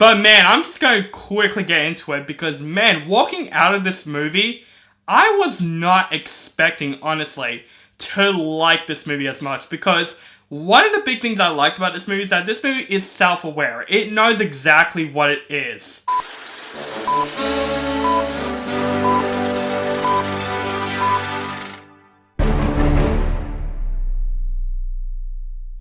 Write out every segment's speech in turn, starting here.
But man, I'm just going to quickly get into it because man, walking out of this movie, I was not expecting, honestly, to like this movie as much because one of the big things I liked about this movie is that this movie is self-aware. It knows exactly what it is.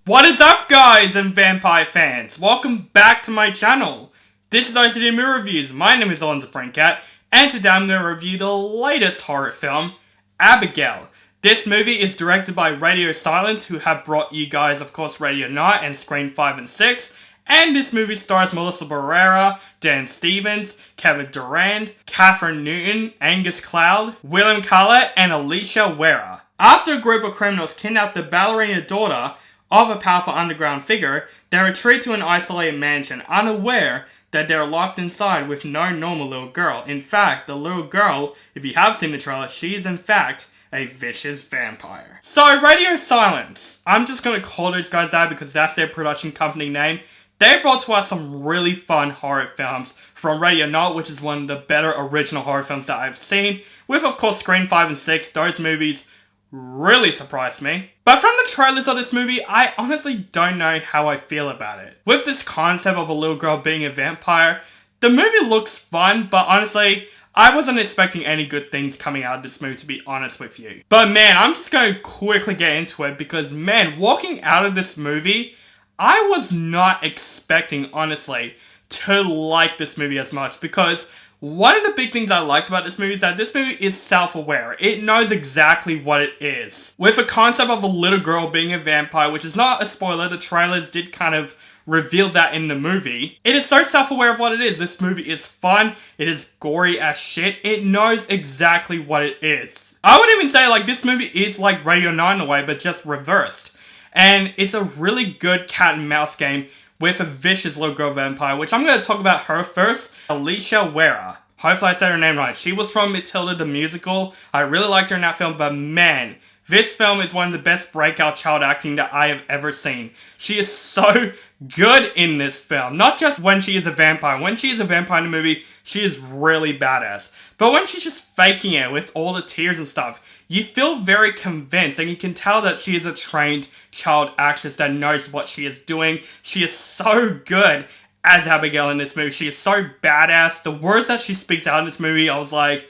What is up, guys and vampire fans? Welcome back to my channel. This is OCD Movie Reviews. My name is Alonzo Brinkat, and today I'm going to review the latest horror film, Abigail. This movie is directed by Radio Silence, who have brought you guys, of course, Radio Night and Scream 5 and 6. And this movie stars Melissa Barrera, Dan Stevens, Kevin Durand, Kathryn Newton, Angus Cloud, William Kalet, and Alicia Wera. After a group of criminals kidnap the ballerina daughter of a powerful underground figure, they retreat to an isolated mansion, unaware that they're locked inside with no normal little girl. In fact, the little girl, if you have seen the trailer, she is in fact a vicious vampire. So, Radio Silence. I'm just gonna call those guys that because that's their production company name. They brought to us some really fun horror films from Radio Night, which is one of the better original horror films that I've seen, with of course Scream 5 and 6. Those movies really surprised me. But from the trailers of this movie, I honestly don't know how I feel about it. With this concept of a little girl being a vampire, the movie looks fun, but honestly, I wasn't expecting any good things coming out of this movie, to be honest with you. But man, I'm just going to quickly get into it because man, walking out of this movie, I was not expecting, honestly, to like this movie as much because one of the big things I liked about this movie is that this movie is self-aware. It knows exactly what it is. With the concept of a little girl being a vampire, which is not a spoiler, the trailers did kind of reveal that in the movie. It is so self-aware of what it is. This movie is fun. It is gory as shit. It knows exactly what it is. I would even say like this movie is like Radio 9 in a way, but just reversed. And it's a really good cat and mouse game with a vicious little girl vampire, which I'm going to talk about her first, Alicia Wera. Hopefully I said her name right. She was from Matilda the musical. I really liked her in that film, but man, this film is one of the best breakout child acting that I have ever seen. She is so good in this film. Not just when she is a vampire. When she is a vampire in the movie, she is really badass. But when she's just faking it with all the tears and stuff, you feel very convinced, and you can tell that she is a trained child actress that knows what she is doing. She is so good as Abigail in this movie. She is so badass. The words that she speaks out in this movie, I was like,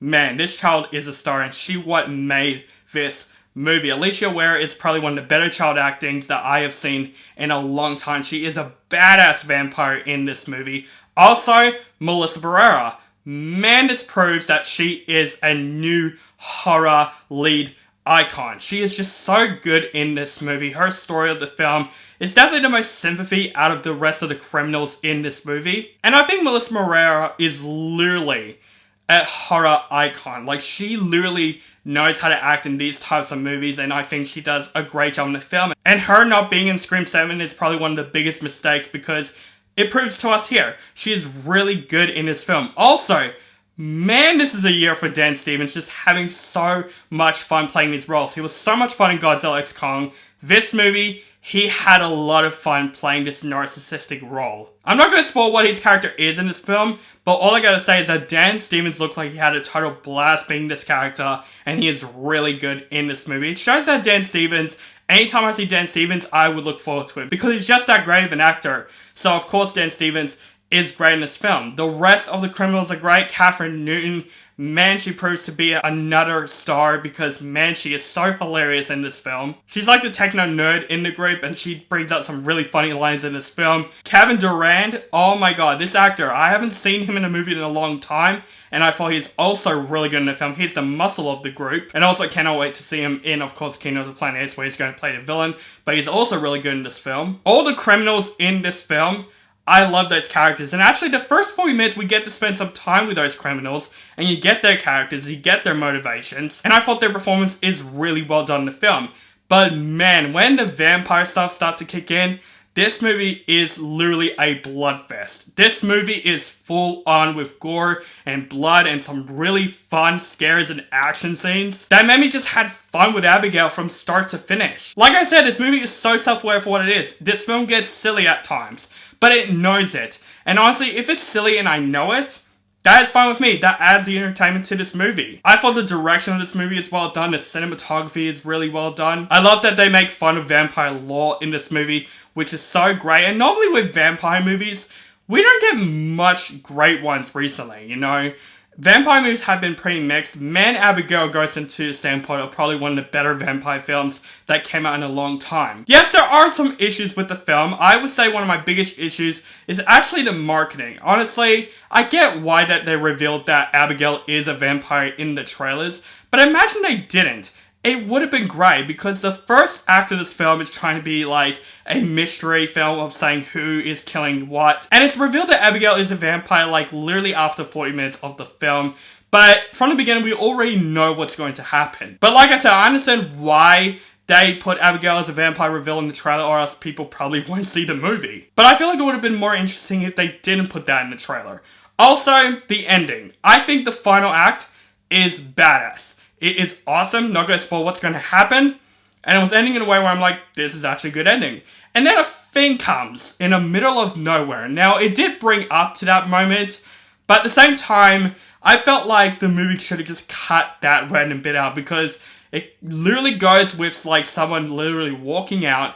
man, this child is a star, and she what made this movie. Alicia Wera is probably one of the better child actings that I have seen in a long time. She is a badass vampire in this movie. Also, Melissa Barrera. Man, this proves that she is a new horror lead icon. She is just so good in this movie. Her story of the film is definitely the most sympathy out of the rest of the criminals in this movie. And I think Melissa Barrera is literally a horror icon. Like, she literally knows how to act in these types of movies, and I think she does a great job in the film. And her not being in Scream 7 is probably one of the biggest mistakes because it proves to us here, she is really good in this film. Also, man, this is a year for Dan Stevens, just having so much fun playing these roles. He was so much fun in Godzilla x Kong. This movie, he had a lot of fun playing this narcissistic role. I'm not going to spoil what his character is in this film, but all I gotta say is that Dan Stevens looked like he had a total blast being this character, and he is really good in this movie. It shows that Dan Stevens, anytime I see Dan Stevens, I would look forward to it, because he's just that great of an actor. So of course Dan Stevens is great in this film. The rest of the criminals are great. Kathryn Newton, man, she proves to be another star because, man, she is so hilarious in this film. She's like the techno nerd in the group, and she brings out some really funny lines in this film. Kevin Durand, oh my god, this actor, I haven't seen him in a movie in a long time, and I thought he's also really good in the film. He's the muscle of the group, and also cannot wait to see him in, of course, Kingdom of the Planet Apes, where he's going to play the villain, but he's also really good in this film. All the criminals in this film, I love those characters, and actually the first 40 minutes we get to spend some time with those criminals, and you get their characters, you get their motivations, and I thought their performance is really well done in the film. But man, when the vampire stuff starts to kick in, this movie is literally a bloodfest. This movie is full on with gore and blood and some really fun scares and action scenes that made me just had fun with Abigail from start to finish. Like I said, this movie is so self-aware for what it is. This film gets silly at times, but it knows it. And honestly, if it's silly and I know it, that is fine with me. That adds the entertainment to this movie. I thought the direction of this movie is well done. The cinematography is really well done. I love that they make fun of vampire lore in this movie, which is so great. And normally with vampire movies, we don't get much great ones recently, you know? Vampire movies have been pretty mixed. Man, Abigail goes into the standpoint of probably one of the better vampire films that came out in a long time. Yes, there are some issues with the film. I would say one of my biggest issues is actually the marketing. Honestly, I get why that they revealed that Abigail is a vampire in the trailers, but imagine they didn't. It would have been great because the first act of this film is trying to be like a mystery film of saying who is killing what. And it's revealed that Abigail is a vampire like literally after 40 minutes of the film. But from the beginning, we already know what's going to happen. But like I said, I understand why they put Abigail as a vampire reveal in the trailer, or else people probably won't see the movie. But I feel like it would have been more interesting if they didn't put that in the trailer. Also, the ending. I think the final act is badass. It is awesome, not going to spoil what's going to happen, and it was ending in a way where I'm like, this is actually a good ending. And then a thing comes in the middle of nowhere. Now, it did bring up to that moment, but at the same time, I felt like the movie should have just cut that random bit out, because it literally goes with like someone literally walking out,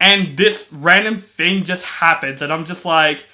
and this random thing just happens, and I'm just like,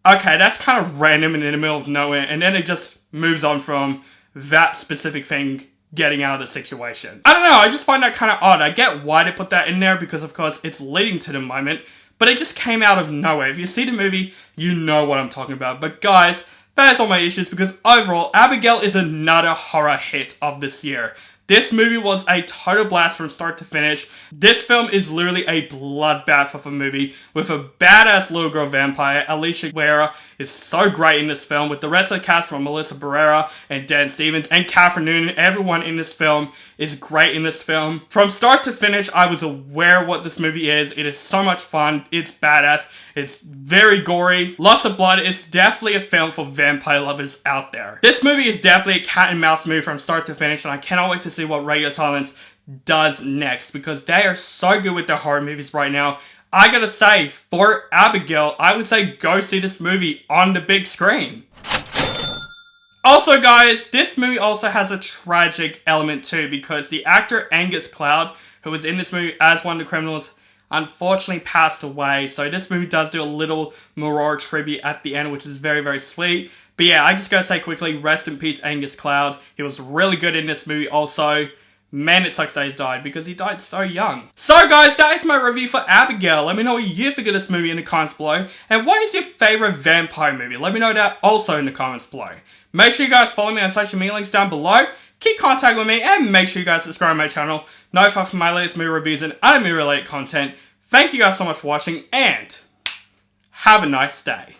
okay, that's kind of random and in the middle of nowhere, and then it just moves on from that specific thing getting out of the situation. I don't know, I just find that kind of odd. I get why they put that in there because of course it's leading to the moment, but it just came out of nowhere. If you see the movie, you know what I'm talking about. But guys, that is all my issues because overall, Abigail is another horror hit of this year. This movie was a total blast from start to finish. This film is literally a bloodbath of a movie with a badass little girl vampire. Alicia Guerra is so great in this film with the rest of the cast from Melissa Barrera and Dan Stevens and Catherine Noonan. Everyone in this film is great in this film. From start to finish, I was aware what this movie is. It is so much fun. It's badass. It's very gory. Lots of blood. It's definitely a film for vampire lovers out there. This movie is definitely a cat and mouse movie from start to finish, and I cannot wait to see what Radio Silence does next because they are so good with their horror movies right now. I gotta say, for Abigail, I would say go see this movie on the big screen. Also guys, this movie also has a tragic element too because the actor Angus Cloud, who was in this movie as one of the criminals, unfortunately passed away. So this movie does do a little Moror tribute at the end, which is very, very sweet. But yeah, I just gotta say quickly, rest in peace Angus Cloud. He was really good in this movie also. Man, it sucks that he died because he died so young. So guys, that is my review for Abigail. Let me know what you think of this movie in the comments below. And what is your favorite vampire movie? Let me know that also in the comments below. Make sure you guys follow me on social media links down below. Keep contact with me and make sure you guys subscribe to my channel. Notify for my latest movie reviews and other movie related content. Thank you guys so much for watching and have a nice day.